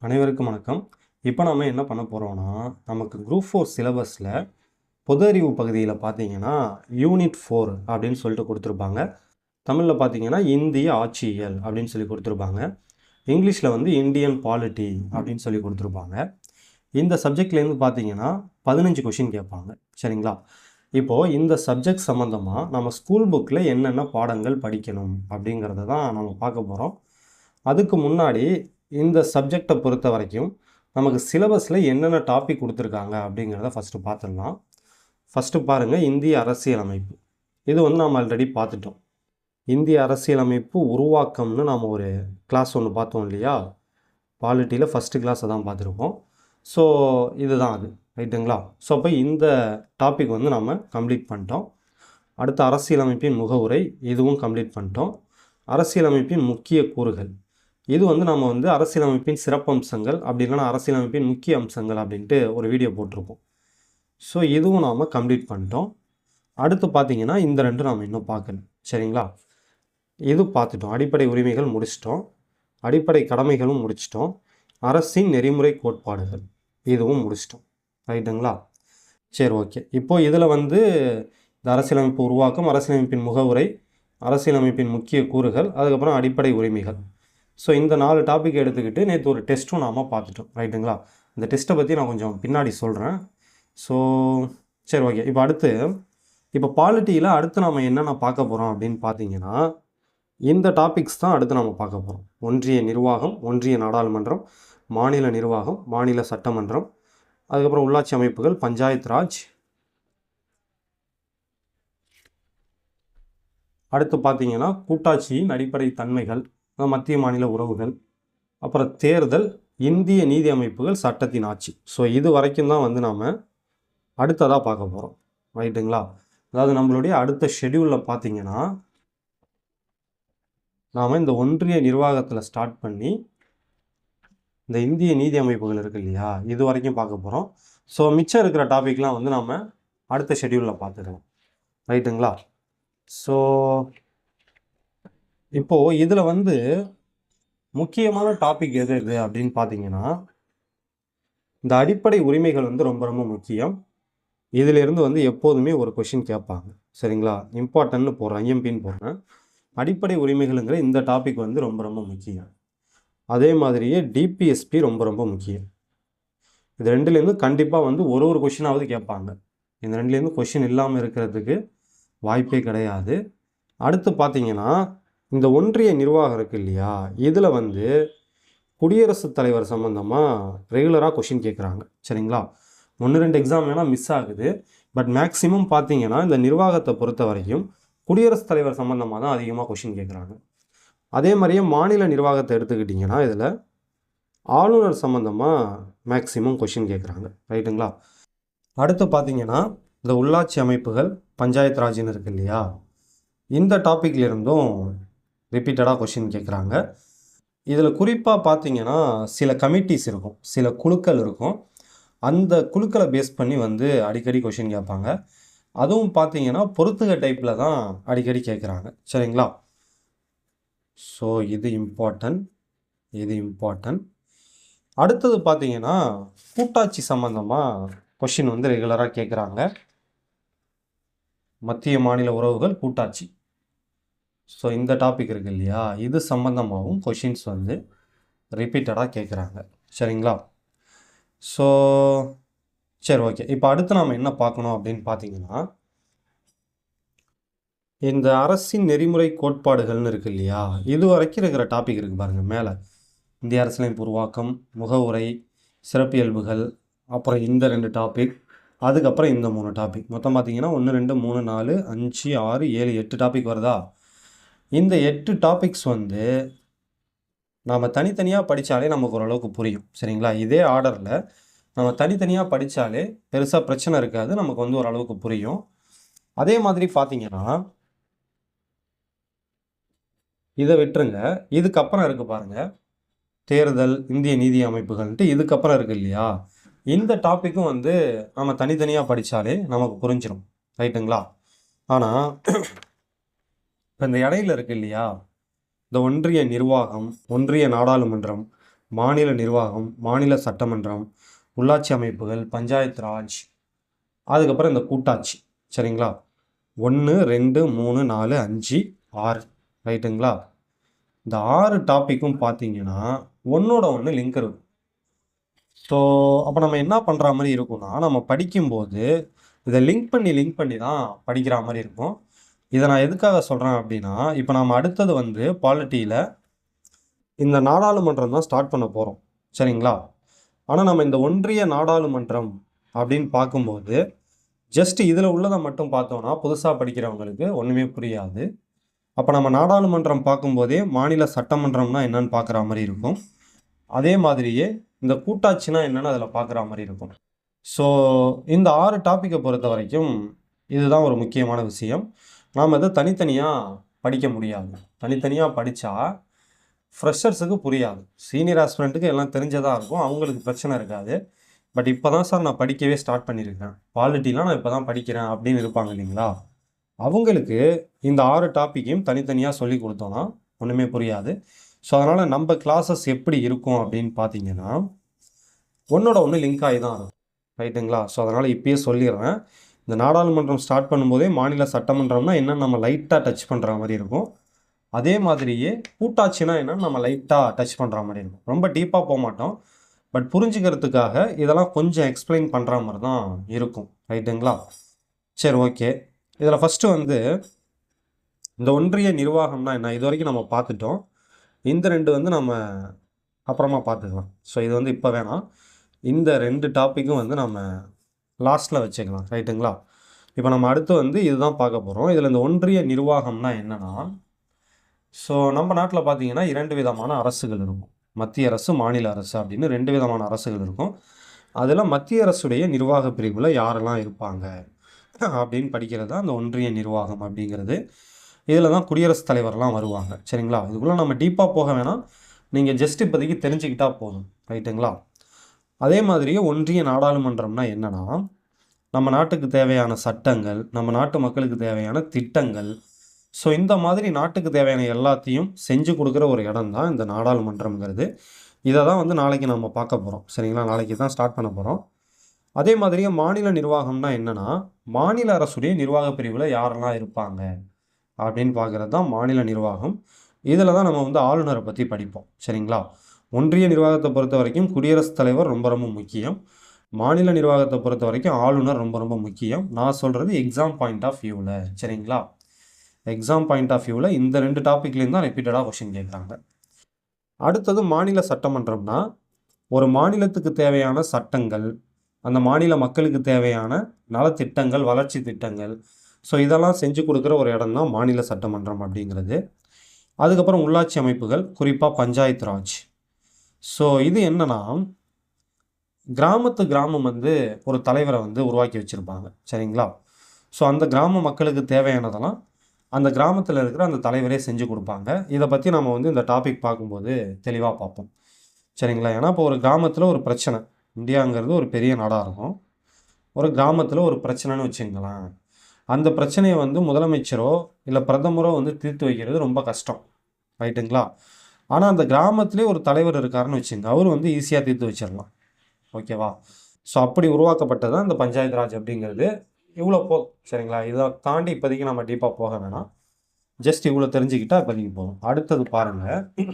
அனைவருக்கும் வணக்கம். இப்போ நம்ம என்ன பண்ண போகிறோம்னா, நமக்கு குரூப் 4 சிலபஸில் பொது அறிவு பகுதியில் பார்த்தீங்கன்னா, யூனிட் 4 அப்படின்னு சொல்லிட்டு கொடுத்துருப்பாங்க. தமிழில் பார்த்தீங்கன்னா, இந்திய ஆட்சியியல் அப்படின்னு சொல்லி கொடுத்துருப்பாங்க. இங்கிலீஷில் வந்து இந்தியன் பாலிட்டி அப்படின்னு சொல்லி கொடுத்துருப்பாங்க. இந்த சப்ஜெக்ட்லேருந்து பார்த்தீங்கன்னா 15 கொஷின் கேட்பாங்க. சரிங்களா? இப்போது இந்த சப்ஜெக்ட் சம்மந்தமாக நம்ம ஸ்கூல் புக்கில் என்னென்ன பாடங்கள் படிக்கணும் அப்படிங்கிறத தான் நம்ம பார்க்க போகிறோம். அதுக்கு முன்னாடி இந்த சப்ஜெக்டை பொறுத்த வரைக்கும் நமக்கு சிலபஸில் என்னென்ன டாபிக் கொடுத்துருக்காங்க அப்படிங்கிறத ஃபஸ்ட்டு பார்த்துடலாம். ஃபஸ்ட்டு பாருங்கள், இந்திய அரசியலமைப்பு. இது வந்து நாம் ஆல்ரெடி பார்த்துட்டோம். இந்திய அரசியலமைப்பு உருவாக்கம்னு நாம் ஒரு கிளாஸ் ஒன்று பார்த்தோம் இல்லையா? பாலிட்டியில் ஃபஸ்ட்டு கிளாஸை தான் பார்த்துருக்கோம். ஸோ இதுதான் அது, ரைட்டுங்களா? ஸோ அப்போ இந்த டாபிக் வந்து நம்ம கம்ப்ளீட் பண்ணிட்டோம். அடுத்து அரசியலமைப்பின் முகவுரை, இதுவும் கம்ப்ளீட் பண்ணிட்டோம். அரசியலமைப்பின் முக்கிய கூறுகள், இது வந்து நம்ம வந்து அரசியலமைப்பின் சிறப்பம்சங்கள் அப்படி இல்லைன்னா அரசியலமைப்பின் முக்கிய அம்சங்கள் அப்படின்ட்டு ஒரு வீடியோ போட்டிருப்போம். ஸோ இதுவும் நாம் கம்ப்ளீட் பண்ணிட்டோம். அடுத்து பார்த்தீங்கன்னா இந்த ரெண்டும் நாம் இன்னும் பார்க்கணும். சரிங்களா? இது பார்த்துட்டோம். அடிப்படை உரிமைகள் முடிச்சிட்டோம், அடிப்படை கடமைகளும் முடிச்சிட்டோம், அரசின் நெறிமுறை கோட்பாடுகள் இதுவும் முடிச்சிட்டோம். ரைட்டுங்களா? சரி, ஓகே. இப்போது இதில் வந்து இந்த அரசியலமைப்பு உருவாக்கம், அரசியலமைப்பின் முகவுரை, அரசியலமைப்பின் முக்கிய கூறுகள், அதுக்கப்புறம் அடிப்படை உரிமைகள். ஸோ இந்த 4 டாபிக் எடுத்துக்கிட்டு நேற்று ஒரு டெஸ்ட்டும் நாம் பார்த்துட்டோம். ரைட்டுங்களா? இந்த டெஸ்ட்டை பற்றி நான் கொஞ்சம் பின்னாடி சொல்கிறேன். ஸோ சரி, ஓகே. இப்போ பாலிட்டியில் அடுத்து நாம் என்னென்ன பார்க்க போகிறோம் அப்படின்னு பார்த்தீங்கன்னா, இந்த டாபிக்ஸ் தான் அடுத்து நம்ம பார்க்க போகிறோம். ஒன்றிய நிர்வாகம், ஒன்றிய நாடாளுமன்றம், மாநில நிர்வாகம், மாநில சட்டமன்றம், அதுக்கப்புறம் உள்ளாட்சி அமைப்புகள், பஞ்சாயத்து ராஜ், அடுத்து பார்த்தீங்கன்னா கூட்டாட்சியின் அடிப்படை தன்மைகள், மத்திய மாநில உறவுகள், அப்புறம் தேர்தல், இந்திய நீதி அமைப்புகள், சட்டத்தின் ஆட்சி. ஸோ இது வரைக்கும் தான் வந்து நாம் அடுத்ததாக பார்க்க போகிறோம். ரைட்டுங்களா? அதாவது நம்மளுடைய அடுத்த ஷெடியூலில் பார்த்தீங்கன்னா நாம் இந்த ஒன்றிய நிர்வாகத்தில் ஸ்டார்ட் பண்ணி இந்த இந்திய நீதி அமைப்புகள் இருக்குது இல்லையா, இது வரைக்கும் பார்க்க போகிறோம். ஸோ மிச்சம் இருக்கிற டாபிக்லாம் வந்து நாம் அடுத்த ஷெடியூலில் பார்த்துக்கலாம். ரைட்டுங்களா? ஸோ இப்போது இதில் வந்து முக்கியமான டாபிக் எது அப்படின்னு பார்த்தீங்கன்னா, இந்த அடிப்படை உரிமைகள் வந்து ரொம்ப ரொம்ப முக்கியம். இதிலிருந்து வந்து எப்போதுமே ஒரு கொஷின் கேட்பாங்க. சரிங்களா? இம்பார்ட்டன்ட்னு போடுறேன், ஐஎம்பின்னு போடுறேன். அடிப்படை உரிமைகள்ங்கிற இந்த டாபிக் வந்து ரொம்ப ரொம்ப முக்கியம். அதே மாதிரியே டிபிஎஸ்பி ரொம்ப ரொம்ப முக்கியம். இது ரெண்டுலேருந்து கண்டிப்பாக வந்து ஒரு கொஷினாவது கேட்பாங்க. இந்த ரெண்டுலேருந்து கொஷின் இல்லாமல் இருக்கிறதுக்கு வாய்ப்பே கிடையாது. அடுத்து பார்த்தீங்கன்னா இந்த ஒன்றிய நிர்வாகம் இருக்குது இல்லையா, இதில் வந்து குடியரசுத் தலைவர் சம்மந்தமாக ரெகுலராக கொஷின் கேட்குறாங்க. சரிங்களா? 1-2 எக்ஸாம் வேணால் மிஸ் ஆகுது. பட் மேக்ஸிமம் பார்த்தீங்கன்னா இந்த நிர்வாகத்தை பொறுத்த வரைக்கும் குடியரசுத் தலைவர் சம்மந்தமாக தான் அதிகமாக கொஷின் கேட்குறாங்க. அதே மாதிரியே மாநில நிர்வாகத்தை எடுத்துக்கிட்டிங்கன்னா இதில் ஆளுநர் சம்மந்தமாக மேக்ஸிமம் கொஷின் கேட்குறாங்க. ரைட்டுங்களா? அடுத்து பார்த்தீங்கன்னா இந்த உள்ளாட்சி அமைப்புகள், பஞ்சாயத்து ராஜ்னு இருக்குது இல்லையா, இந்த டாப்பிக்லேருந்தும் ரிப்பீட்டடாக கொஷின் கேட்குறாங்க. இதில் குறிப்பாக பார்த்தீங்கன்னா சில கமிட்டிஸ் இருக்கும், சில குழுக்கள் இருக்கும். அந்த குழுக்களை பேஸ் பண்ணி வந்து அடிக்கடி கொஷின் கேட்பாங்க. அதுவும் பார்த்தீங்கன்னா பொறுத்துக டைப்பில் தான் அடிக்கடி கேட்குறாங்க. சரிங்களா? ஸோ இது இம்பார்ட்டன்ட். அடுத்தது பார்த்தீங்கன்னா கூட்டாட்சி சம்மந்தமாக கொஷின் வந்து ரெகுலராக கேட்குறாங்க. மத்திய மாநில உறவுகள், கூட்டாட்சி. ஸோ இந்த டாபிக் இருக்குது இல்லையா, இது சம்மந்தமாகவும் கொஷின்ஸ் வந்து ரிப்பீட்டடாக கேட்குறாங்க. சரிங்களா? ஸோ சரி, ஓகே. இப்போ அடுத்து நாம் என்ன பார்க்கணும் அப்படின்னு பார்த்தீங்கன்னா, இந்த அரசின் நெறிமுறை கோட்பாடுகள்னு இருக்குது இல்லையா, இது வரைக்கும் இருக்கிற டாபிக் இருக்குது பாருங்கள் மேலே. இந்திய அரசியலமைப்பு உருவாக்கம், முகவுரை, சிறப்பியல்புகள், அப்புறம் இந்த 2 டாபிக், அதுக்கப்புறம் இந்த 3 டாபிக். மொத்தம் பார்த்தீங்கன்னா 1 2 3 4 5 6 7 8 டாபிக் வருதா? இந்த 8 டாபிக்ஸ் வந்து நாம் தனித்தனியாக படித்தாலே நமக்கு ஓரளவுக்கு புரியும். சரிங்களா? இதே ஆர்டரில் நம்ம தனித்தனியாக படித்தாலே பெருசாக பிரச்சனை இருக்காது, நமக்கு வந்து ஓரளவுக்கு புரியும். அதே மாதிரி பார்த்தீங்கன்னா இதை விட்டுருங்க, இதுக்கப்புறம் இருக்குது பாருங்கள், தேர்தல், இந்திய நீதி அமைப்புகள்ன்ட்டு இதுக்கப்புறம் இருக்குது இல்லையா, இந்த டாப்பிக்கும் வந்து நம்ம தனித்தனியாக படித்தாலே நமக்கு புரிஞ்சிடும். ரைட்டுங்களா? ஆனால் இப்போ இந்த இடையில இருக்குது இல்லையா, இந்த ஒன்றிய நிர்வாகம், ஒன்றிய நாடாளுமன்றம், மாநில நிர்வாகம், மாநில சட்டமன்றம், உள்ளாட்சி அமைப்புகள், பஞ்சாயத்து ராஜ், அதுக்கப்புறம் இந்த கூட்டாட்சி. சரிங்களா? 1 2 3 4 5 6 ரைட்டுங்களா? இந்த 6 டாப்பிக்கும் பார்த்தீங்கன்னா ஒன்னோட ஒன்று லிங்க் இருக்கும். ஸோ அப்போ நம்ம என்ன பண்ணுற மாதிரி இருக்கும்னா, நம்ம படிக்கும்போது இதை லிங்க் பண்ணி தான் படிக்கிற மாதிரி இருக்கும். இதை நான் எதுக்காக சொல்கிறேன் அப்படின்னா, இப்போ நம்ம அடுத்தது வந்து பாலிட்டியில் இந்த நாடாளுமன்றம் தான் ஸ்டார்ட் பண்ண போகிறோம். சரிங்களா? ஆனால் நம்ம இந்த ஒன்றிய நாடாளுமன்றம் அப்படின்னு பார்க்கும்போது ஜஸ்ட் இதில் உள்ளதை மட்டும் பார்த்தோன்னா புதுசாக படிக்கிறவங்களுக்கு ஒன்றுமே புரியாது. அப்போ நம்ம நாடாளுமன்றம் பார்க்கும்போதே மாநில சட்டமன்றம்னா என்னன்னு பார்க்குற மாதிரி இருக்கும். அதே மாதிரியே இந்த கூட்டாட்சினா என்னன்னு அதில் பார்க்குற மாதிரி இருக்கும். ஸோ இந்த 6 டாப்பிக்கை பொறுத்த வரைக்கும் இதுதான் ஒரு முக்கியமான விஷயம். நாம் இதை தனித்தனியாக படிக்க முடியாது. தனித்தனியாக படித்தா ஃப்ரெஷர்ஸுக்கு புரியாது. சீனியர் ஆஸ்பிரண்ட்டுக்கு எல்லாம் தெரிஞ்சதாக இருக்கும், அவங்களுக்கு பிரச்சனை இருக்காது. பட் இப்போ தான் சார் நான் படிக்கவே ஸ்டார்ட் பண்ணியிருக்கேன், பாலிட்டிலாம் நான் இப்போ தான் படிக்கிறேன் அப்படின்னு இருப்பாங்க இல்லைங்களா? அவங்களுக்கு இந்த 6 டாப்பிக்கையும் தனித்தனியாக சொல்லி கொடுத்தோன்னா ஒன்றுமே புரியாது. ஸோ அதனால் நம்ம கிளாஸஸ் எப்படி இருக்கும் அப்படின்னு பார்த்தீங்கன்னா, ஒன்றோட ஒன்று லிங்க் ஆகி தான் இருக்கும். ரைட்டுங்களா? ஸோ அதனால் இப்பயே சொல்லிடுறேன், இந்த நாடாளுமன்றம் ஸ்டார்ட் பண்ணும்போதே மாநில சட்டமன்றம்னா என்னென்னு நம்ம லைட்டாக டச் பண்ணுற மாதிரி இருக்கும். அதே மாதிரியே கூட்டாட்சினா என்னன்னு நம்ம லைட்டாக டச் பண்ணுற மாதிரி இருக்கும். ரொம்ப டீப்பாக போக மாட்டோம். பட் புரிஞ்சுக்கிறதுக்காக இதெல்லாம் கொஞ்சம் எக்ஸ்பிளைன் பண்ணுற மாதிரி தான் இருக்கும். ரைட்டுங்களா? சரி, ஓகே. இதில் ஃபஸ்ட்டு வந்து இந்த ஒன்றிய நிர்வாகம்னா என்ன, இது வரைக்கும் நம்ம பார்த்துட்டோம். இந்த 2 வந்து நம்ம அப்புறமா பார்த்துக்கலாம். ஸோ இது வந்து இப்போ வேணாம். இந்த 2 டாப்பிக்கும் வந்து நம்ம லாஸ்ட்டில் வச்சுக்கலாம். ரைட்டுங்களா? இப்போ நம்ம அடுத்து வந்து இதுதான் பார்க்க போகிறோம். இதில் இந்த ஒன்றிய நிர்வாகம்னா என்னென்னா, ஸோ நம்ம நாட்டில் பார்த்தீங்கன்னா 2 விதமான அரசுகள் இருக்கும். மத்திய அரசு, மாநில அரசு அப்படின்னு 2 விதமான அரசுகள் இருக்கும். அதில் மத்திய அரசுடைய நிர்வாக பிரிவில் யாரெல்லாம் இருப்பாங்க அப்படின்னு படிக்கிறது தான் அந்த ஒன்றிய நிர்வாகம் அப்படிங்கிறது. இதில் தான் குடியரசுத் தலைவர்லாம் வருவாங்க. சரிங்களா? இதுக்குள்ளே நம்ம டீப்பாக போக வேணாம், நீங்கள் ஜஸ்ட் இப்போதைக்கு தெரிஞ்சுக்கிட்டால் போதும். ரைட்டுங்களா? அதே மாதிரியே ஒன்றிய நாடாளுமன்றம்னா என்னென்னா, நம்ம நாட்டுக்கு தேவையான சட்டங்கள், நம்ம நாட்டு மக்களுக்கு தேவையான திட்டங்கள், ஸோ இந்த மாதிரி நாட்டுக்கு தேவையான எல்லாத்தையும் செஞ்சு கொடுக்குற ஒரு இடம் தான் இந்த நாடாளுமன்றம்ங்கிறது. இதை தான் வந்து நாளைக்கு நம்ம பார்க்க போகிறோம். சரிங்களா? நாளைக்கு தான் ஸ்டார்ட் பண்ண போகிறோம். அதே மாதிரியே மாநில நிர்வாகம்னா என்னென்னா, மாநில அரசுடைய நிர்வாக பிரிவில் யாரெல்லாம் இருப்பாங்க அப்படின்னு பார்க்குறது தான் மாநில நிர்வாகம். இதில் தான் நம்ம வந்து ஆளுநரை பற்றி படிப்போம். சரிங்களா? ஒன்றிய நிர்வாகத்தை பொறுத்த வரைக்கும் குடியரசுத் தலைவர் ரொம்ப ரொம்ப முக்கியம். மாநில நிர்வாகத்தை பொறுத்த வரைக்கும் ஆளுநர் ரொம்ப ரொம்ப முக்கியம். நான் சொல்கிறது எக்ஸாம் பாயிண்ட் ஆஃப் வியூவில். சரிங்களா? எக்ஸாம் பாயிண்ட் ஆஃப் வியூவில் இந்த 2 டாப்பிக்லேயும் தான் ரிப்பீட்டடாக கொஷின் கேட்குறாங்க. அடுத்தது மாநில சட்டமன்றம்னா, ஒரு மாநிலத்துக்கு தேவையான சட்டங்கள், அந்த மாநில மக்களுக்கு தேவையான நலத்திட்டங்கள், வளர்ச்சி திட்டங்கள், ஸோ இதெல்லாம் செஞ்சு கொடுக்குற ஒரு இடம் தான் மாநில சட்டமன்றம் அப்படிங்கிறது. அதுக்கப்புறம் உள்ளாட்சி அமைப்புகள், குறிப்பாக பஞ்சாயத்து ராஜ். ஸோ இது என்னன்னா, கிராமம் வந்து ஒரு தலைவரை வந்து உருவாக்கி வச்சுருப்பாங்க. சரிங்களா? ஸோ அந்த கிராம மக்களுக்கு தேவையானதெல்லாம் அந்த கிராமத்தில் இருக்கிற அந்த தலைவரே செஞ்சு கொடுப்பாங்க. இதை பற்றி நம்ம வந்து இந்த டாபிக் பார்க்கும்போது தெளிவாக பார்ப்போம். சரிங்களா? ஏன்னா இப்போ ஒரு கிராமத்தில் ஒரு பிரச்சனை, இந்தியாங்கிறது ஒரு பெரிய நாடாக இருக்கும். ஒரு கிராமத்தில் ஒரு பிரச்சனைன்னு வச்சுங்களேன், அந்த பிரச்சனையை வந்து முதலமைச்சரோ இல்லை பிரதமரோ வந்து தீர்த்து வைக்கிறது ரொம்ப கஷ்டம். ரைட்டுங்களா? ஆனால் அந்த கிராமத்திலே ஒரு தலைவர் இருக்காருன்னு வச்சுங்க, அவர் வந்து ஈஸியாக தீர்த்து வச்சிடலாம். ஓகேவா? ஸோ அப்படி உருவாக்கப்பட்டது தான் இந்த பஞ்சாயத்து ராஜ் அப்படிங்கிறது. இவ்வளோ போதும். சரிங்களா? இதை தாண்டி இப்போதைக்கு நம்ம டீப்பாக போக வேணாம். ஜஸ்ட் இவ்வளோ தெரிஞ்சுக்கிட்டால் இப்போதைக்கு போதும். அடுத்தது பாருங்கள்,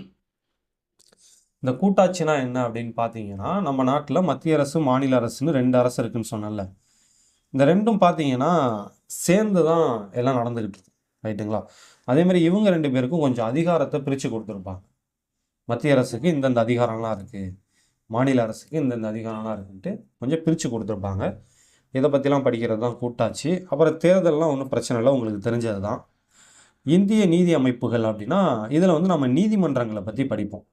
இந்த கூட்டாட்சினா என்ன அப்படின்னு பார்த்தீங்கன்னா, நம்ம நாட்டில் மத்திய அரசு, மாநில அரசுன்னு 2 அரசு இருக்குன்னு சொன்னல. இந்த 2ம் பார்த்தீங்கன்னா சேர்ந்து தான் எல்லாம் நடந்துக்கிட்டு இருக்கு. ரைட்டுங்களா? அதே மாதிரி இவங்க 2 பேருக்கும் கொஞ்சம் அதிகாரத்தை பிரித்து கொடுத்துருப்பாங்க. மத்திய அரசுக்கு இந்தந்த அதிகாரம்லாம் இருக்குது, மாநில அரசுக்கு இந்தந்த அதிகாரம்லாம் இருக்குன்ட்டு கொஞ்சம் பிரித்து கொடுத்துருப்பாங்க. இதை பற்றிலாம் படிக்கிறது தான் கூட்டாட்சி. அப்புறம் தேர்தல்லாம் ஒன்றும் பிரச்சனை இல்லை, உங்களுக்கு தெரிஞ்சது தான். இந்திய நீதி அமைப்புகள் அப்படின்னா, இதில் வந்து நம்ம நீதிமன்றங்களை பற்றி படிப்போம்.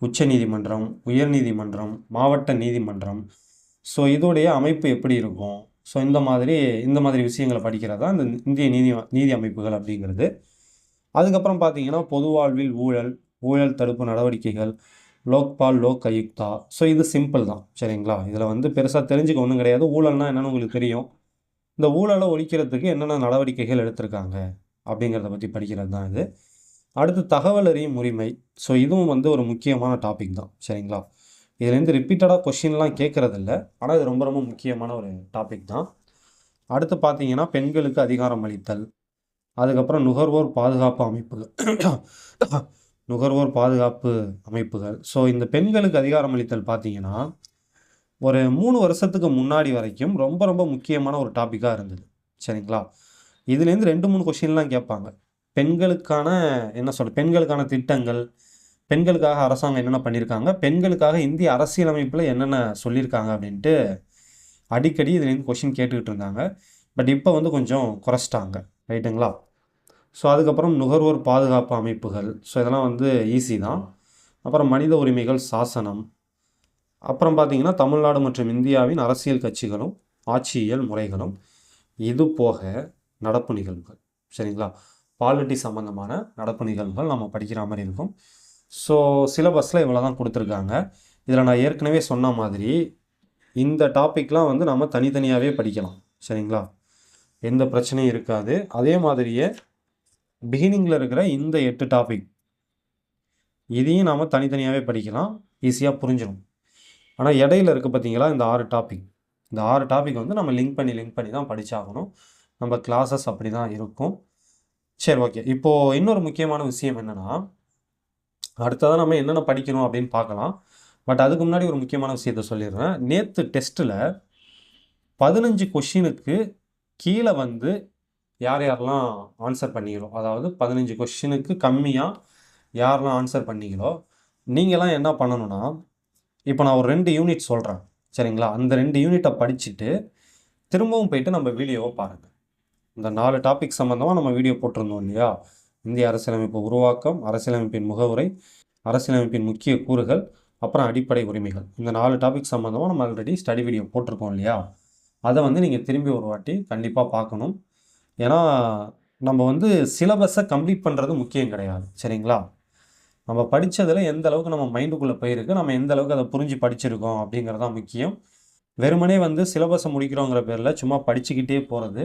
உச்ச நீதிமன்றம், உயர் நீதிமன்றம், மாவட்ட நீதிமன்றம், ஸோ இதோடைய அமைப்பு எப்படி இருக்கும், ஸோ இந்த மாதிரி விஷயங்களை படிக்கிறது தான் இந்த இந்திய நீதி அமைப்புகள் அப்படிங்கிறது. அதுக்கப்புறம் பார்த்தீங்கன்னா பொது வாழ்வில் ஊழல் தடுப்பு நடவடிக்கைகள், லோக்பால், லோக் ஆயுக்தா. ஸோ இது சிம்பிள் தான். சரிங்களா? இதில் வந்து பெருசாக தெரிஞ்சுக்க ஒன்றும் கிடையாது. ஊழல்னா என்னென்னு உங்களுக்கு தெரியும். இந்த ஊழலை ஒழிக்கிறதுக்கு என்னென்ன நடவடிக்கைகள் எடுத்திருக்காங்க அப்படிங்கிறத பற்றி படிக்கிறது தான் இது. அடுத்து தகவல் அறியும் உரிமை. ஸோ இதுவும் வந்து ஒரு முக்கியமான டாபிக் தான், சரிங்களா? இதுலேருந்து ரிப்பீட்டடாக கொஷின்லாம் கேட்குறதில்ல, ஆனால் இது ரொம்ப ரொம்ப முக்கியமான ஒரு டாபிக் தான். அடுத்து பார்த்தீங்கன்னா பெண்களுக்கு அதிகாரம் அளித்தல், அதுக்கப்புறம் நுகர்வோர் பாதுகாப்பு அமைப்புகள் நுகர்வோர் பாதுகாப்பு அமைப்புகள். ஸோ இந்த பெண்களுக்கு அதிகாரம் அளித்தல் பார்த்தீங்கன்னா ஒரு 3 வருஷத்துக்கு முன்னாடி வரைக்கும் ரொம்ப ரொம்ப முக்கியமான ஒரு டாப்பிக்காக இருந்தது, சரிங்களா? இதுலேருந்து 2-3 கொஷின்லாம் கேட்பாங்க. பெண்களுக்கான என்ன சொல்ற பெண்களுக்கான திட்டங்கள், பெண்களுக்காக அரசாங்கம் என்னென்ன பண்ணியிருக்காங்க, பெண்களுக்காக இந்திய அரசியலமைப்பில் என்னென்ன சொல்லியிருக்காங்க அப்படின்ட்டு அடிக்கடி இதுலேருந்து கொஷின் கேட்டுக்கிட்டு இருந்தாங்க. பட் இப்போ வந்து கொஞ்சம் குறைச்சிட்டாங்க, ரைட்டுங்களா? ஸோ அதுக்கப்புறம் நுகர்வோர் பாதுகாப்பு அமைப்புகள். ஸோ இதெல்லாம் வந்து ஈஸி தான். அப்புறம் மனித உரிமைகள் சாசனம். அப்புறம் பார்த்தீங்கன்னா தமிழ்நாடு மற்றும் இந்தியாவின் அரசியல் கட்சிகளும் ஆட்சியியல் முறைகளும். இது போக நடப்பு நிகழ்வுகள், சரிங்களா? பாலிட்டி சம்மந்தமான நடப்பு நிகழ்வுகள் நம்ம படிக்கிற மாதிரி இருக்கும். ஸோ சிலபஸில் இவ்வளோ தான் கொடுத்துருக்காங்க. இதில் நான் ஏற்கனவே சொன்ன மாதிரி இந்த டாப்பிக்லாம் வந்து நம்ம தனித்தனியாகவே படிக்கலாம், சரிங்களா? எந்த பிரச்சனையும் இருக்காது. அதே மாதிரியே பிகினிங்கில் இருக்கிற இந்த 8 டாபிக் இதையும் நாம் தனித்தனியாகவே படிக்கலாம், ஈஸியாக புரிஞ்சிடும். ஆனால் இடையில இருக்குது பார்த்தீங்களா இந்த 6 டாபிக், இந்த 6 டாபிக் வந்து நம்ம லிங்க் பண்ணி தான் படித்தாகணும். நம்ம கிளாஸஸ் அப்படி தான் இருக்கும். சரி, ஓகே. இப்போது இன்னொரு முக்கியமான விஷயம் என்னென்னா, அடுத்ததான் நம்ம என்னென்ன படிக்கணும் அப்படின்னு பார்க்கலாம். பட் அதுக்கு முன்னாடி ஒரு முக்கியமான விஷயத்த சொல்லிடுறேன். நேற்று டெஸ்ட்டில் 15 கொஷினுக்கு கீழே வந்து யார் யாரெல்லாம் ஆன்சர் பண்ணீங்களோ, அதாவது 15 கொஷினுக்கு கம்மியாக யாரெல்லாம் ஆன்சர் பண்ணீங்களோ, நீங்களாம் என்ன பண்ணணும்னா, இப்போ நான் ஒரு 2 யூனிட் சொல்கிறேன், சரிங்களா? அந்த 2 யூனிட்டை படிச்சுட்டு திரும்பவும் போயிட்டு நம்ம வீடியோவை பாருங்கள். இந்த 4 டாபிக் சம்மந்தமாக நம்ம வீடியோ போட்டிருந்தோம் இல்லையா? இந்திய அரசியலமைப்பு உருவாக்கம், அரசியலமைப்பின் முகவுரை, அரசியலமைப்பின் முக்கிய கூறுகள், அப்புறம் அடிப்படை உரிமைகள். இந்த 4 டாபிக் சம்மந்தமாக நம்ம ஆல்ரெடி ஸ்டடி வீடியோ போட்டிருக்கோம் இல்லையா? அதை வந்து நீங்கள் திரும்பி ஒரு வாட்டி கண்டிப்பாக பார்க்கணும். ஏன்னா நம்ம வந்து சிலபஸை கம்ப்ளீட் பண்ணுறது முக்கியம் கிடையாது, சரிங்களா? நம்ம படித்ததில் எந்த அளவுக்கு நம்ம மைண்டுக்குள்ளே போயிருக்கு, நம்ம எந்த அளவுக்கு அதை புரிஞ்சு படிச்சிருக்கோம் அப்படிங்கிறது தான் முக்கியம். வெறுமனே வந்து சிலபஸை முடிக்கிறோங்கிற பேரில் சும்மா படிச்சுக்கிட்டே போகிறது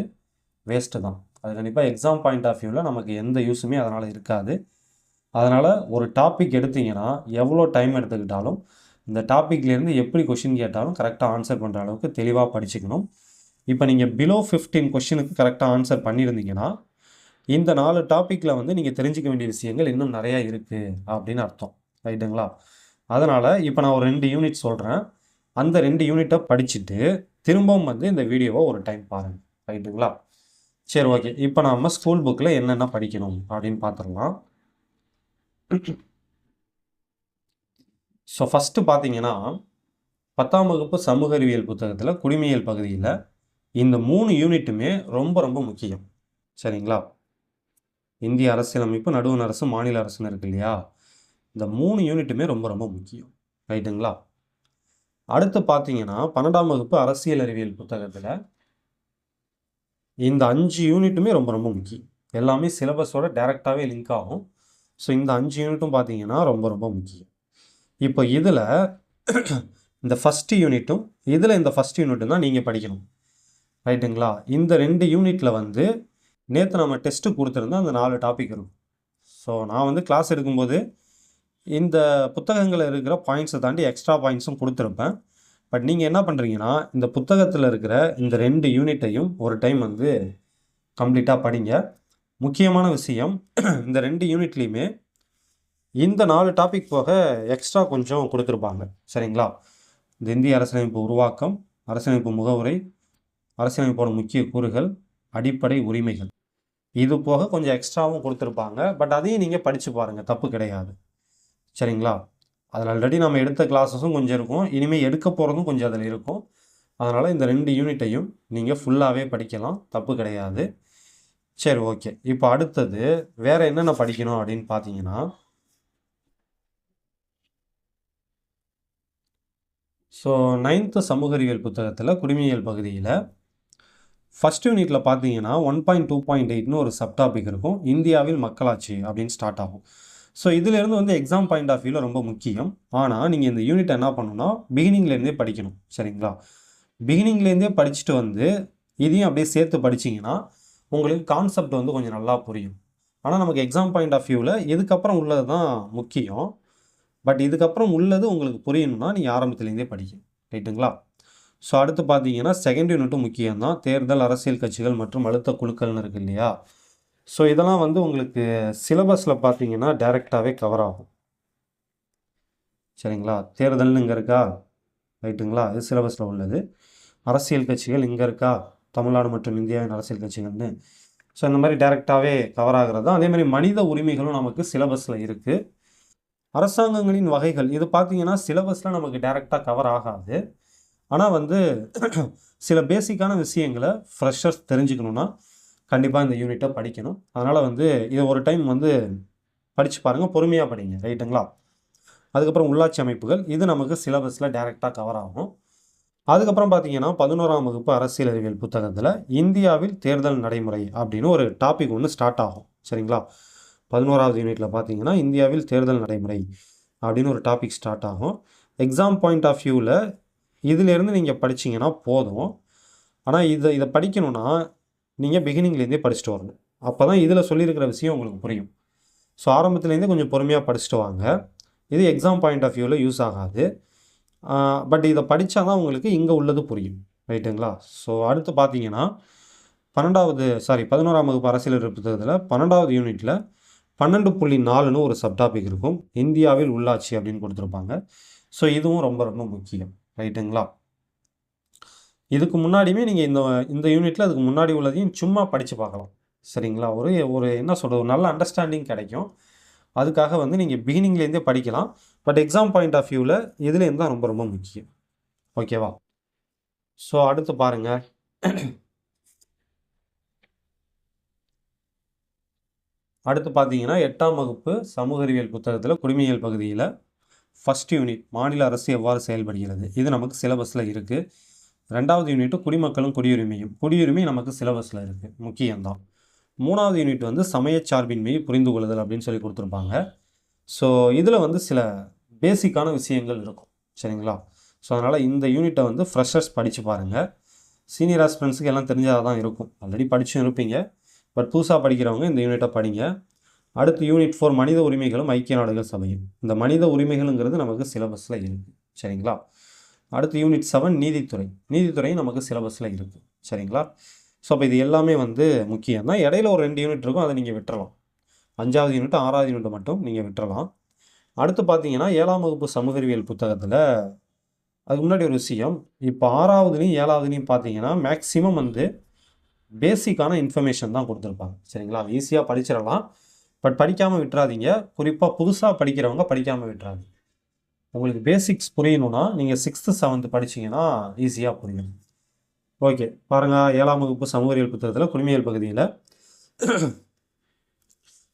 வேஸ்ட்டு தான். அது கண்டிப்பாக எக்ஸாம் பாயிண்ட் ஆஃப் வியூவில் நமக்கு எந்த யூஸுமே அதனால் இருக்காது. அதனால் ஒரு டாபிக் எடுத்திங்கன்னா எவ்வளோ டைம் எடுத்துக்கிட்டாலும் இந்த டாப்பிக்லேருந்து எப்படி கொஷின் கேட்டாலும் கரெக்டாக ஆன்சர் பண்ணுற அளவுக்கு தெளிவாக படிச்சுக்கணும். இப்போ நீங்கள் பிலோ 15 கொஷினுக்கு கரெக்டாக ஆன்சர் பண்ணியிருந்தீங்கன்னா இந்த 4 டாப்பிக்கில் வந்து நீங்கள் தெரிஞ்சிக்க வேண்டிய விஷயங்கள் இன்னும் நிறையா இருக்குது அப்படின்னு அர்த்தம், ரைட்டுங்களா? அதனால் இப்போ நான் ஒரு 2 யூனிட் சொல்கிறேன், அந்த 2 யூனிட்டை படிச்சுட்டு திரும்பவும் வந்து இந்த வீடியோவை ஒரு டைம் பாருங்கள், ரைட்டுங்களா? சரி, ஓகே. இப்போ நம்ம ஸ்கூல் புக்கில் என்னென்ன படிக்கணும் அப்படின்னு பார்த்துடலாம். ஸோ ஃபஸ்ட்டு பார்த்தீங்கன்னா 10ஆம் வகுப்பு சமூக அறிவியல் புத்தகத்தில் குடிமையியல் பகுதியில் இந்த 3 யூனிட்டுமே ரொம்ப ரொம்ப முக்கியம், சரிங்களா? இந்திய அரசியலமைப்பு, நடுவண் அரசு, மாநில அரசுன்னு இருக்கு இல்லையா? இந்த 3 யூனிட்டுமே ரொம்ப ரொம்ப முக்கியம், ரைட்டுங்களா? அடுத்து பார்த்தீங்கன்னா 12ஆம் வகுப்பு அரசியல் அறிவியல் புத்தகத்தில் இந்த 5 யூனிட்டுமே ரொம்ப ரொம்ப முக்கியம். எல்லாமே சிலபஸோட டைரெக்டாகவே லிங்க் ஆகும். ஸோ இந்த 5 யூனிட்டும் பார்த்தீங்கன்னா ரொம்ப ரொம்ப முக்கியம். இப்போ இதில் இந்த ஃபஸ்ட்டு யூனிட்டும் இந்த ஃபஸ்ட் யூனிட்டும் தான் நீங்கள் படிக்கணும், ரைட்டுங்களா? இந்த 2 யூனிட்டில் வந்து நேற்று நம்ம டெஸ்ட்டு கொடுத்துருந்தா அந்த 4 டாபிக் இருக்கும். ஸோ நான் வந்து கிளாஸ் எடுக்கும்போது இந்த புத்தகங்களில் இருக்கிற பாயிண்ட்ஸை தாண்டி எக்ஸ்ட்ரா பாயிண்ட்ஸும் கொடுத்துருப்பேன். பட் நீங்கள் என்ன பண்ணுறீங்கன்னா இந்த புத்தகத்தில் இருக்கிற இந்த 2 யூனிட்டையும் ஒரு டைம் வந்து கம்ப்ளீட்டாக படிங்க. முக்கியமான விஷயம், இந்த 2 யூனிட்லேயுமே இந்த 4 டாபிக் போக எக்ஸ்ட்ரா கொஞ்சம் கொடுத்துருப்பாங்க, சரிங்களா? இந்த இந்திய அரசியலமைப்பு உருவாக்கம், அரசியலமைப்பு முகவுரை, அரசியலமைப்போட முக்கிய கூறுகள், அடிப்படை உரிமைகள், இது போக கொஞ்சம் எக்ஸ்ட்ராவும் கொடுத்துருப்பாங்க. பட் அதையும் நீங்கள் படித்து பாருங்கள், தப்பு கிடையாது, சரிங்களா? அதில் ஆல்ரெடி நம்ம எடுத்த கிளாஸஸும் கொஞ்சம் இருக்கும், இனிமேல் எடுக்க போகிறதும் கொஞ்சம் அதில் இருக்கும். அதனால் இந்த 2 யூனிட்டையும் நீங்கள் ஃபுல்லாகவே படிக்கலாம், தப்பு கிடையாது. சரி, ஓகே. இப்போ அடுத்தது வேறு என்னென்ன படிக்கணும் அப்படின்னு பார்த்தீங்கன்னா, ஸோ 9th சமூக அறிவியல் புத்தகத்தில் குடிமையியல் பகுதியில் ஃபஸ்ட் யூனிட்டில் பார்த்தீங்கன்னா 1.2.8ன்னு ஒரு சப்டாபிக் இருக்கும், இந்தியாவில் மக்களாட்சி அப்படின்னு ஸ்டார்ட் ஆகும். ஸோ இதிலேருந்து வந்து எக்ஸாம் பாயிண்ட் ஆஃப் வியூவில் ரொம்ப முக்கியம். ஆனால் நீங்கள் இந்த யூனிட் என்ன பண்ணணும்னா பிகினிங்லேருந்தே படிக்கணும், சரிங்களா? பிகினிங்லேருந்தே படிச்சுட்டு வந்து இதையும் அப்படியே சேர்த்து படிச்சிங்கன்னா உங்களுக்கு கான்செப்ட் வந்து கொஞ்சம் நல்லா புரியும். ஆனால் நமக்கு எக்ஸாம் பாயிண்ட் ஆஃப் வியூவில் இதுக்கப்புறம் உள்ளது தான் முக்கியம். பட் இதுக்கப்புறம் உள்ளது உங்களுக்கு புரியணும்னா நீங்கள் ஆரம்பத்துலேருந்தே படிக்கணும். ரைட்டுங்களா? ஸோ அடுத்து பார்த்தீங்கன்னா செகண்ட் யூனிட்டும் முக்கியம்தான். தேர்தல், அரசியல் கட்சிகள் மற்றும் அழுத்த குழுக்கள்னு இருக்கு இல்லையா? ஸோ இதெல்லாம் வந்து உங்களுக்கு சிலபஸில் பார்த்தீங்கன்னா டைரெக்டாகவே கவர் ஆகும். சரிங்களா? தேர்தல்னு இங்கே இருக்கா? ரைட்டுங்களா? இது சிலபஸில் உள்ளது. அரசியல் கட்சிகள் இங்கே இருக்கா? தமிழ்நாடு மற்றும் இந்தியாவின் அரசியல் கட்சிகள்னு. ஸோ இந்த மாதிரி டைரெக்டாகவே கவர் ஆகிறது தான். அதேமாதிரி மனித உரிமைகளும் நமக்கு சிலபஸில் இருக்குது. அரசாங்கங்களின் வகைகள் இது பார்த்தீங்கன்னா சிலபஸில் நமக்கு டைரெக்டாக கவர் ஆகாது. ஆனால் வந்து சில பேசிக்கான விஷயங்களை ஃப்ரெஷர்ஸ் தெரிஞ்சுக்கணுன்னா கண்டிப்பாக இந்த யூனிட்டை படிக்கணும். அதனால் வந்து இதை ஒரு டைம் வந்து படித்து பாருங்கள், பொறுமையாக படிங்க. ரைட்டுங்களா? அதுக்கப்புறம் உள்ளாட்சி அமைப்புகள் இது நமக்கு சிலபஸில் டைரெக்டாக கவர் ஆகும். அதுக்கப்புறம் பார்த்தீங்கன்னா 11ஆம் வகுப்பு அரசியல் அறிவியல் புத்தகத்தில் இந்தியாவில் தேர்தல் நடைமுறை அப்படின்னு ஒரு டாபிக் ஒன்று ஸ்டார்ட் ஆகும். சரிங்களா? 11ஆவது யூனிட்டில் பார்த்தீங்கன்னா இந்தியாவில் தேர்தல் நடைமுறை அப்படின்னு ஒரு டாபிக் ஸ்டார்ட் ஆகும். எக்ஸாம் பாயிண்ட் ஆஃப் வியூவில் இதிலேருந்து நீங்கள் படிச்சிங்கன்னா போதும். ஆனால் இதை படிக்கணும்னா நீங்கள் பிகினிங்லேருந்தே படிச்சுட்டு வரணும். அப்போ தான் இதில் சொல்லியிருக்கிற விஷயம் உங்களுக்கு புரியும். ஸோ ஆரம்பத்துலேருந்தே கொஞ்சம் பொறுமையாக படிச்சுட்டு வாங்க. இது எக்ஸாம் பாயிண்ட் ஆஃப் வியூவில் யூஸ் ஆகாது. பட் இதை படித்தா தான் உங்களுக்கு இங்கே உள்ளது புரியும். ரைட்டுங்களா? ஸோ அடுத்து பார்த்தீங்கன்னா 11ஆம் வகுப்பு அரசியல் புத்தகத்தில் 12ஆவது யூனிட்டில் 12.4ன்னு ஒரு சப்டாபிக் இருக்கும். இந்தியாவில் உள்ளாட்சி அப்படின்னு கொடுத்துருப்பாங்க. ஸோ இதுவும் ரொம்ப ரொம்ப முக்கியம். ரைட்டுங்களா? இதுக்கு முன்னாடியுமே நீங்கள் இந்த யூனிட்டில் அதுக்கு முன்னாடி உள்ளதையும் சும்மா படித்து பார்க்கலாம். சரிங்களா? ஒரு என்ன சொல்கிறது, ஒரு நல்ல அண்டர்ஸ்டாண்டிங் கிடைக்கும். அதுக்காக வந்து நீங்கள் பிகினிங்லேருந்தே படிக்கலாம். பட் எக்ஸாம் பாயிண்ட் ஆஃப் வியூவில் இதுலேருந்து தான் ரொம்ப ரொம்ப முக்கியம். ஓகேவா? ஸோ அடுத்து பாருங்கள். அடுத்து பார்த்தீங்கன்னா 8ஆம் வகுப்பு சமூக அறிவியல் புத்தகத்தில் குடிமையியல் பகுதியில் ஃபஸ்ட் யூனிட் மாநில அரசு எவ்வாறு செயல்படுகிறது இது நமக்கு சிலபஸில் இருக்குது. 2வது யூனிட்டு குடிமக்களும் குடியுரிமையும். குடியுரிமை நமக்கு சிலபஸில் இருக்குது, முக்கியம்தான். 3வது யூனிட் வந்து சமயச்சார்பின்மையை புரிந்து கொள்ளுதல் அப்படின்னு சொல்லி கொடுத்துருப்பாங்க. ஸோ இதில் வந்து சில பேசிக்கான விஷயங்கள் இருக்கும். சரிங்களா? ஸோ அதனால் இந்த யூனிட்டை வந்து ஃப்ரெஷர்ஸ் படித்து பாருங்கள். சீனியர் ஆஸ்பிரண்ட்ஸுக்கு எல்லாம் தெரிஞ்சால் தான் இருக்கும், ஆல்ரெடி படிச்சும் இருப்பீங்க. பட் புதுசாக படிக்கிறவங்க இந்த யூனிட்டை படிங்க. அடுத்து யூனிட் 4 மனித உரிமைகளும் ஐக்கிய நாடுகள் சபையும். இந்த மனித உரிமைகளுங்கிறது நமக்கு சிலபஸில் இருக்குது. சரிங்களா? அடுத்து யூனிட் 7 நீதித்துறையும் நமக்கு சிலபஸில் இருக்குது. சரிங்களா? ஸோ அப்போ இது எல்லாமே வந்து முக்கியம் தான். இடையில ஒரு 2 யூனிட் இருக்கும், அதை நீங்கள் விட்டுறலாம். 5வது யூனிட் 6வது யூனிட் மட்டும் நீங்கள் விட்டுறலாம். அடுத்து பார்த்தீங்கன்னா 7ஆம் வகுப்பு சமூக அறிவியல் புத்தகத்தில் அதுக்கு முன்னாடி ஒரு விஷயம், இப்போ 6வதுலேயும் 7வதுலேயும் பார்த்தீங்கன்னா மேக்ஸிமம் வந்து பேசிக்கான இன்ஃபர்மேஷன் தான் கொடுத்துருப்பாங்க. சரிங்களா? ஈஸியாக படிச்சிடலாம். பட் படிக்காமல் விட்டுறாதீங்க. குறிப்பாக புதுசாக படிக்கிறவங்க படிக்காமல் விட்டுறாதீங்க. உங்களுக்கு பேசிக்ஸ் புரியணும்னா நீங்கள் 6th 7th படிச்சிங்கன்னா ஈஸியாக புரியும். ஓகே பாருங்கள். 7ஆம் வகுப்பு சமூக அறிவியல் புத்தகத்தில் குடிமையியல் பகுதியில்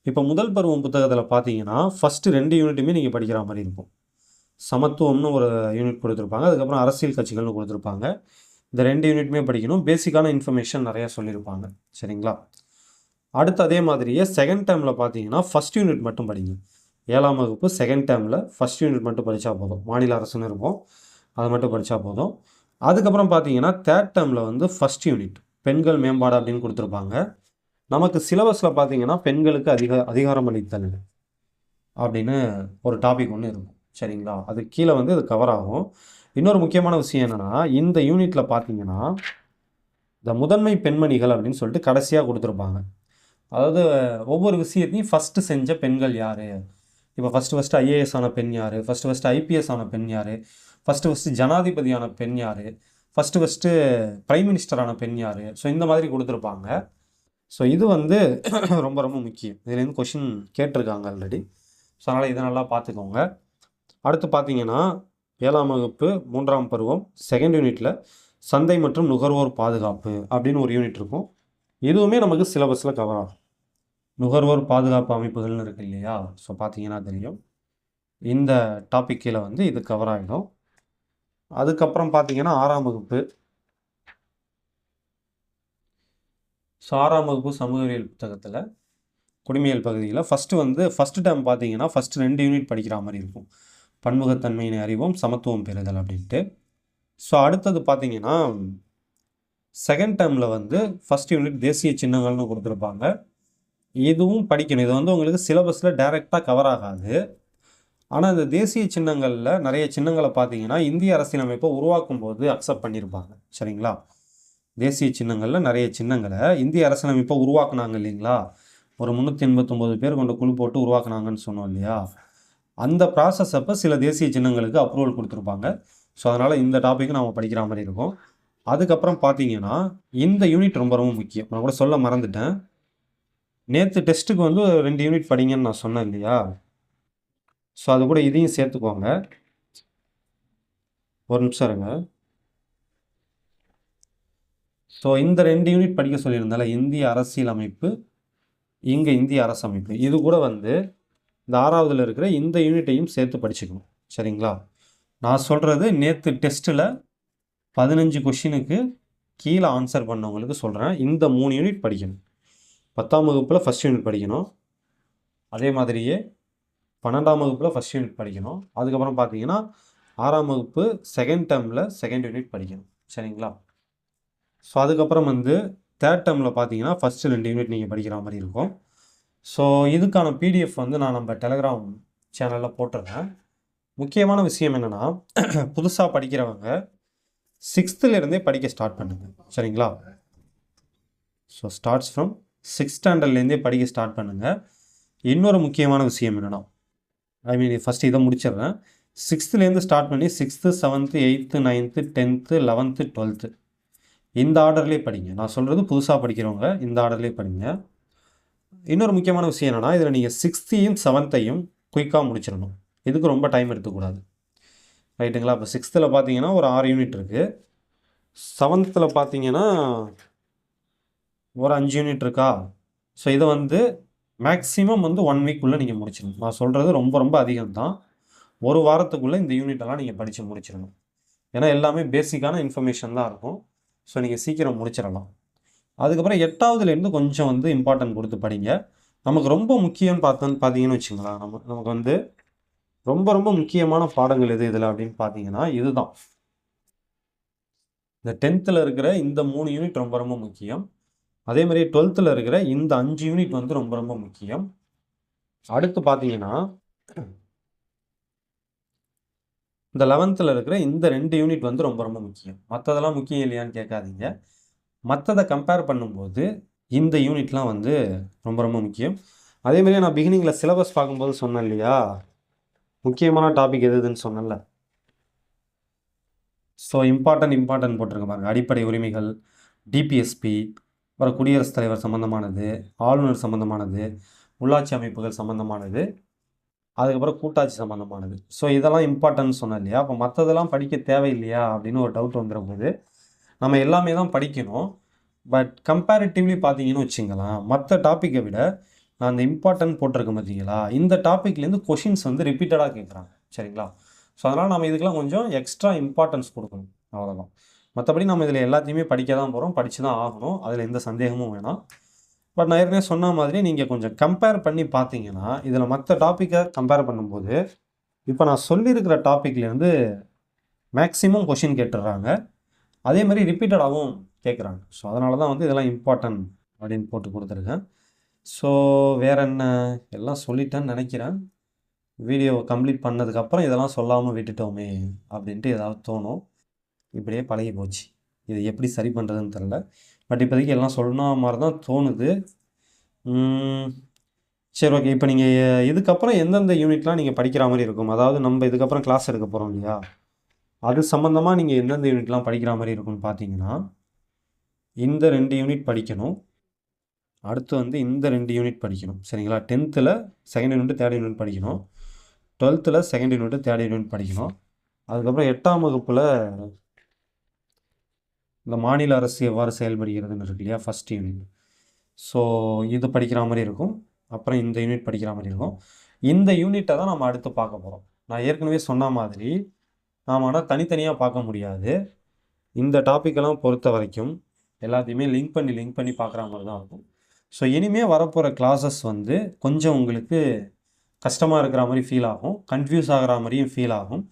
இப்போ முதல் பருவம் புத்தகத்தில் பார்த்தீங்கன்னா ஃபஸ்ட்டு 2 யூனிட்டுமே நீங்கள் படிக்கிற மாதிரி இருக்கும். சமத்துவம்னு ஒரு யூனிட் கொடுத்துருப்பாங்க, அதுக்கப்புறம் அரசியல் கட்சிகள்னு கொடுத்துருப்பாங்க. இந்த 2 யூனிட்டுமே படிக்கணும். பேசிக்கான இன்ஃபர்மேஷன் நிறையா சொல்லியிருப்பாங்க. சரிங்களா? அடுத்து அதே மாதிரியே செகண்ட் டேர்மில் பார்த்தீங்கன்னா ஃபஸ்ட் யூனிட் மட்டும் படிங்க. 7ஆம் வகுப்பு செகண்ட் டேர்மில் ஃபஸ்ட் யூனிட் மட்டும் படித்தா போதும். மாநில அரசுன்னு இருக்கும், அதை மட்டும் படித்தா போதும். அதுக்கப்புறம் பார்த்தீங்கன்னா தேர்ட் டேர்மில் வந்து ஃபஸ்ட் யூனிட் பெண்கள் மேம்பாடு அப்படின்னு கொடுத்துருப்பாங்க. நமக்கு சிலபஸில் பார்த்தீங்கன்னா பெண்களுக்கு அதிகாரம் அளித்தல் அப்படின்னு ஒரு டாபிக் ஒன்று இருக்கும். சரிங்களா? அது கீழே வந்து அது கவர் ஆகும். இன்னொரு முக்கியமான விஷயம் என்னென்னா, இந்த யூனிட்டில் பார்த்தீங்கன்னா இந்த முதன்மை பெண்மணிகள் அப்படின்னு சொல்லிட்டு கடைசியாக கொடுத்துருப்பாங்க. அதாவது ஒவ்வொரு விஷயத்தையும் ஃபஸ்ட்டு செஞ்ச பெண்கள் யார், இப்போ ஃபஸ்ட்டு ஐஏஎஸ் ஆன பெண் யார், ஃபஸ்ட்டு ஐபிஎஸ் ஆன பெண் யார், ஃபஸ்ட்டு ஜனாதிபதியான பெண் யார், ஃபஸ்ட்டு பிரைம் மினிஸ்டரான பெண் யார். ஸோ இந்த மாதிரி கொடுத்துருப்பாங்க. ஸோ இது வந்து ரொம்ப ரொம்ப முக்கியம். இதுலேருந்து கொஷின் கேட்டிருக்காங்க ஆல்ரெடி. ஸோ அதனால் இதை நல்லா பார்த்துக்கோங்க. அடுத்து பார்த்தீங்கன்னா 7ஆம் வகுப்பு 3ஆம் பருவம் செகண்ட் யூனிட்டில் சந்தை மற்றும் நுகர்வோர் பாதுகாப்பு அப்படின்னு ஒரு யூனிட் இருக்கும். இதுவுமே நமக்கு சிலபஸில் கவர் ஆகும். நுகர்வோர் பாதுகாப்பு அமைப்புகள்னு இருக்கு இல்லையா? ஸோ பார்த்தீங்கன்னா தெரியும், இந்த டாபிக் கீழே வந்து இது கவர் ஆகிடும். அதுக்கப்புறம் பார்த்தீங்கன்னா 6ஆம் வகுப்பு. ஸோ 6ஆம் வகுப்பு சமூக அறிவியல் புத்தகத்தில் குடிமையியல் பகுதியில் ஃபஸ்ட்டு டேர்ம் பார்த்தீங்கன்னா ஃபஸ்ட்டு 2 யூனிட் படிக்கிற மாதிரி இருக்கும். பன்முகத்தன்மையினை அறிவோம், சமத்துவம் பெறுதல் அப்படின்ட்டு. ஸோ அடுத்தது பார்த்தீங்கன்னா செகண்ட் டேர்மில் வந்து ஃபஸ்ட் யூனிட் தேசிய சின்னங்கள்னு கொடுத்துருப்பாங்க. இதுவும் படிக்கணும். இது வந்து உங்களுக்கு சிலபஸில் டைரெக்டாக கவர் ஆகாது. ஆனால் இந்த தேசிய சின்னங்களில் நிறைய சின்னங்களை பார்த்தீங்கன்னா இந்திய அரசியலமைப்பை உருவாக்கும் போது அக்செப்ட் பண்ணியிருப்பாங்க. சரிங்களா? தேசிய சின்னங்களில் நிறைய சின்னங்களை இந்திய அரசியலமைப்பை உருவாக்குனாங்க இல்லைங்களா? ஒரு 389 பேர் கொண்ட குழு போட்டு உருவாக்குனாங்கன்னு சொன்னோம் இல்லையா? அந்த ப்ராசஸ் அப்போ சில தேசிய சின்னங்களுக்கு அப்ரூவல் கொடுத்துருப்பாங்க. ஸோ அதனால் இந்த டாப்பிக்கும் நம்ம படிக்கிற மாதிரி இருக்கும். அதுக்கப்புறம் பார்த்தீங்கன்னா இந்த யூனிட் ரொம்ப ரொம்ப முக்கியம். நான் கூட சொல்ல மறந்துட்டேன். நேற்று டெஸ்ட்டுக்கு வந்து 2 யூனிட் படிங்கன்னு நான் சொன்னேன் இல்லையா? ஸோ அது கூட இதையும் சேர்த்துக்கோங்க. ஒரு நிமிஷம் இருங்க. ஸோ இந்த 2 யூனிட் படிக்க சொல்லியிருந்தால இந்திய அரசியலமைப்பு, இங்கே இந்திய அரசமைப்பு, இது கூட வந்து இந்த 6வதுல இருக்கிற இந்த யூனிட்டையும் சேர்த்து படிச்சுக்கணும். சரிங்களா? நான் சொல்கிறது நேற்று டெஸ்ட்டில் 15 கொஷினுக்கு கீழே ஆன்சர் பண்ணவங்களுக்கு சொல்கிறேன். இந்த 3 யூனிட் படிக்கணும். 10ஆம் வகுப்பில் ஃபஸ்ட் யூனிட் படிக்கணும். அதே மாதிரியே 12ஆம் வகுப்பில் ஃபஸ்ட் யூனிட் படிக்கணும். அதுக்கப்புறம் பார்த்தீங்கன்னா 6ஆம் வகுப்பு செகண்ட் டேர்மில் செகண்ட் யூனிட் படிக்கணும். சரிங்களா? ஸோ அதுக்கப்புறம் வந்து தேர்ட் டேர்மில் பார்த்தீங்கன்னா ஃபஸ்ட்டு 2 யூனிட் நீங்கள் படிக்கிற மாதிரி இருக்கும். ஸோ இதுக்கான பிடிஎஃப் வந்து நான் நம்ம டெலகிராம் சேனலில் போட்டுருக்கேன். முக்கியமான விஷயம் என்னென்னா புதுசாக படிக்கிறவங்க 6th படிக்க ஸ்டார்ட் பண்ணுங்க. சரிங்களா? ஸோ ஸ்டார்ட்ஸ் ஃப்ரம் 6th ஸ்டாண்டர்ட்லேருந்தே படிக்க ஸ்டார்ட் பண்ணுங்கள். இன்னொரு முக்கியமான விஷயம் என்னென்னா ஃபஸ்ட்டு இதை முடிச்சிடுறேன். 6th ஸ்டார்ட் பண்ணி 6th 7th 8th 9th 10th 11th 12th இந்த ஆர்டர்லேயே படிங்க. நான் சொல்கிறது புதுசாக படிக்கிறவங்க இந்த ஆர்டர்லேயே படிங்க. இன்னொரு முக்கியமான விஷயம் என்னென்னா இதில் நீங்கள் 6th 7th குயிக்காக முடிச்சிடணும். இதுக்கு ரொம்ப டைம் எடுத்துக்கூடாது. ரைட்டுங்களா? இப்போ 6th பார்த்தீங்கன்னா ஒரு 6 யூனிட் இருக்குது. 7th பார்த்தீங்கன்னா ஒரு 5 யூனிட் இருக்கா? ஸோ இதை வந்து மேக்ஸிமம் வந்து 1 வீக்குள்ளே நீங்கள் முடிச்சிடணும். நான் சொல்கிறது ரொம்ப ரொம்ப அதிகம் தான். ஒரு வாரத்துக்குள்ளே இந்த யூனிட்டெல்லாம் நீங்கள் படித்து முடிச்சிடணும். ஏன்னா எல்லாமே பேசிக்கான இன்ஃபர்மேஷன் தான் இருக்கும். ஸோ நீங்கள் சீக்கிரம் முடிச்சிடலாம். அதுக்கப்புறம் 8வதுலேருந்து கொஞ்சம் வந்து இம்பார்ட்டன்ட் கொடுத்து படிங்க. நமக்கு ரொம்ப முக்கியம்னு பார்த்தீங்கன்னு வச்சுங்களேன், நமக்கு வந்து ரொம்ப ரொம்ப முக்கியமான பாடங்கள் எது இதில் அப்படின்னு பார்த்தீங்கன்னா இதுதான். இந்த 10th இருக்கிற இந்த 3 யூனிட் ரொம்ப ரொம்ப முக்கியம். அதே மாதிரி 12th இருக்கிற இந்த 5 யூனிட் வந்து ரொம்ப ரொம்ப முக்கியம். அடுத்து பார்த்தீங்கன்னா இந்த 11th இருக்கிற இந்த 2 யூனிட் வந்து ரொம்ப ரொம்ப முக்கியம். மற்றதெல்லாம் முக்கியம் இல்லையான்னு கேட்காதீங்க. மற்றதை கம்பேர் பண்ணும்போது இந்த யூனிட்லாம் வந்து ரொம்ப ரொம்ப முக்கியம். அதே மாதிரியே நான் பிகினிங்கில் சிலபஸ் பார்க்கும்போது சொன்னேன் இல்லையா, முக்கியமான டாபிக் எதுன்னு சொன்னேன்ல. ஸோ இம்பார்ட்டன்ட் போட்டிருக்க பாருங்க. அடிப்படை உரிமைகள், டிபிஎஸ்பி, அப்புறம் குடியரசுத் தலைவர் சம்மந்தமானது, ஆளுநர் சம்மந்தமானது, உள்ளாட்சி அமைப்புகள் சம்மந்தமானது, அதுக்கப்புறம் கூட்டாட்சி சம்மந்தமானது. ஸோ இதெல்லாம் இம்பார்ட்டன்ட் சொன்னேன் இல்லையா? அப்போ மற்றதெல்லாம் படிக்க தேவையில்லையா அப்படின்னு ஒரு டவுட் வந்துடும் போது நம்ம எல்லாமே தான் படிக்கணும். பட் கம்பேரிட்டிவ்லி பார்த்தீங்கன்னு வச்சுங்களேன், மற்ற டாப்பிக்கை விட நான் அந்த இம்பார்ட்டன்ட் போட்டிருக்கேன் பார்த்தீங்களா, இந்த டாப்பிக்லேருந்து கொஷின்ஸ் வந்து ரிப்பீட்டடாக கேட்குறாங்க. சரிங்களா? ஸோ அதனால் நம்ம இதுக்கெலாம் கொஞ்சம் எக்ஸ்ட்ரா இம்பார்ட்டன்ஸ் கொடுக்கணும். அவ்வளோதான். மற்றபடி நம்ம இதில் எல்லாத்தையுமே படிக்க தான் போகிறோம், படித்து தான் ஆகணும். அதில் எந்த சந்தேகமும் வேணாம். பட் நான் ஏற்கனவே சொன்ன மாதிரி நீங்கள் கொஞ்சம் கம்பேர் பண்ணி பார்த்தீங்கன்னா இதில் மற்ற டாப்பிக்கை கம்பேர் பண்ணும்போது இப்போ நான் சொல்லியிருக்கிற டாப்பிக்லேருந்து மேக்ஸிமம் கொஷின் கேட்டுடுறாங்க. அதே மாதிரி ரிப்பீட்டடாகவும் கேட்குறாங்க. ஸோ அதனால தான் வந்து இதெல்லாம் இம்பார்ட்டன்ட் அப்படின்னு போட்டு கொடுத்துருக்கேன். ஸோ வேறு என்ன, எல்லாம் சொல்லிட்டேன்னு நினைக்கிறேன். வீடியோவை கம்ப்ளீட் பண்ணதுக்கப்புறம் இதெல்லாம் சொல்லாமல் விட்டுட்டோமே அப்படின்ட்டு ஏதாவது தோணும். இப்படியே பழகி போச்சு. இது எப்படி சரி பண்ணுறதுன்னு தெரில. பட் இப்போதைக்கு எல்லாம் சொன்ன மாதிரி தான் தோணுது. சரி, ஓகே. இப்போ நீங்கள் இதுக்கப்புறம் எந்தெந்த யூனிட்லாம் நீங்கள் படிக்கிற மாதிரி இருக்கும், அதாவது நம்ம இதுக்கப்புறம் கிளாஸ் எடுக்க போகிறோம் இல்லையா, அது சம்மந்தமாக நீங்கள் எந்தெந்த யூனிட்லாம் படிக்கிற மாதிரி இருக்கும்னு பார்த்தீங்கன்னா இந்த 2 யூனிட் படிக்கணும். அடுத்து வந்து இந்த 2 யூனிட் படிக்கணும். சரிங்களா? 10th second unit third unit படிக்கணும். 12th second unit third unit படிக்கணும். அதுக்கப்புறம் 8ஆம் வகுப்பில் இந்த மாநில அரசு எவ்வாறு செயல்படுகிறதுன்னு இருக்கு இல்லையா, ஃபஸ்ட் யூனிட். ஸோ இது படிக்கிற மாதிரி இருக்கும். அப்புறம் இந்த யூனிட் படிக்கிற மாதிரி இருக்கும். இந்த யூனிட்டை தான் நம்ம அடுத்து பார்க்க போகிறோம். நான் ஏற்கனவே சொன்ன மாதிரி நாம் ஆனால் தனித்தனியாக பார்க்க முடியாது. இந்த டாப்பிக்கெல்லாம் பொறுத்த வரைக்கும் எல்லாத்தையுமே லிங்க் பண்ணி பார்க்குற மாதிரி தான் இருக்கும். ஸோ இனிமேல் வரப்போகிற கிளாஸஸ் வந்து கொஞ்சம் உங்களுக்கு கஷ்டமாக இருக்கிற மாதிரி ஃபீல் ஆகும், கன்ஃபியூஸ் ஆகிற மாதிரியும் ஃபீல் ஆகும்.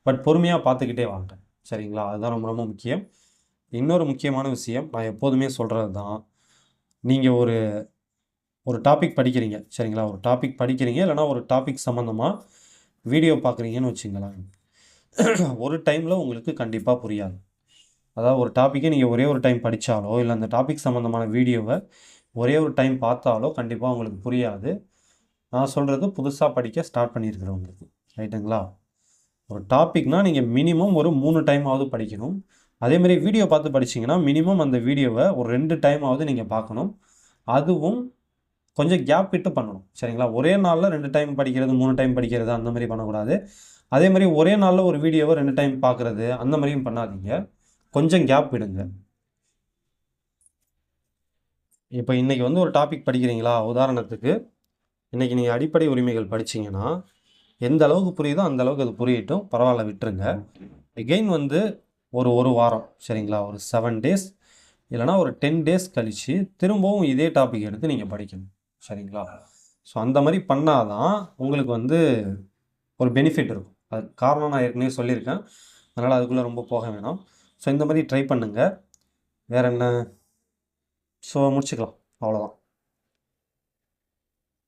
பட் பொறுமையாக பார்த்துக்கிட்டே வாங்க. சரிங்களா? அதுதான் ரொம்ப ரொம்ப முக்கியம். இன்னொரு முக்கியமான விஷயம் நான் எப்போதுமே சொல்கிறது தான், நீங்கள் ஒரு ஒரு டாபிக் படிக்கிறீங்க சரிங்களா, ஒரு டாபிக் படிக்கிறீங்க இல்லைனா ஒரு டாபிக் சம்மந்தமாக வீடியோ பார்க்குறீங்கன்னு வச்சுங்களேன். ஒரு டைமில் உங்களுக்கு கண்டிப்பாக புரியாது. அதாவது ஒரு டாப்பிக்கை நீங்கள் ஒரே ஒரு டைம் படித்தாலோ இல்லை அந்த டாபிக் சம்மந்தமான வீடியோவை ஒரே ஒரு டைம் பார்த்தாலோ கண்டிப்பாக உங்களுக்கு புரியாது. நான் சொல்கிறது புதுசாக படிக்க ஸ்டார்ட் பண்ணியிருக்கிறவங்களுக்கு, ரைட்டுங்களா? ஒரு டாபிக்னால் நீங்கள் மினிமம் ஒரு 3 டைமாவது படிக்கணும். அதேமாதிரி வீடியோ பார்த்து படிச்சிங்கன்னா மினிமம் அந்த வீடியோவை ஒரு 2 டைமாவது நீங்கள் பார்க்கணும். அதுவும் கொஞ்சம் கேப் விட்டு பண்ணணும் சரிங்களா. ஒரே நாளில் 2 டைம் படிக்கிறது 3 டைம் படிக்கிறது அந்த மாதிரி பண்ணக்கூடாது. அதே மாதிரி ஒரே நாளில் ஒரு வீடியோவை 2 டைம் பார்க்குறது அந்த மாதிரியும் பண்ணாதீங்க. கொஞ்சம் கேப் விடுங்க. இப்போ இன்றைக்கி வந்து ஒரு டாபிக் படிக்கிறீங்களா, உதாரணத்துக்கு இன்றைக்கி நீங்கள் அடிப்படை உரிமைகள் படிச்சிங்கன்னா எந்த அளவுக்கு புரியுதோ அந்த அளவுக்கு அது புரியட்டும், பரவாயில்ல விட்டுருங்க. எகெயின் வந்து ஒரு வாரம் சரிங்களா, ஒரு 7 டேஸ் இல்லைனா ஒரு 10 டேஸ் கழித்து திரும்பவும் இதே டாபிக் எடுத்து நீங்கள் படிக்கணும் சரிங்களா. ஸோ அந்த மாதிரி பண்ணால் தான் உங்களுக்கு வந்து ஒரு பெனிஃபிட் இருக்கும். அது காரணம் நான் ஏற்கனவே சொல்லியிருக்கேன், அதனால் அதுக்குள்ளே ரொம்ப போக வேணாம். ஸோ இந்த மாதிரி ட்ரை பண்ணுங்கள். வேறு என்ன? ஸோ முடிச்சுக்கலாம், அவ்வளோதான்.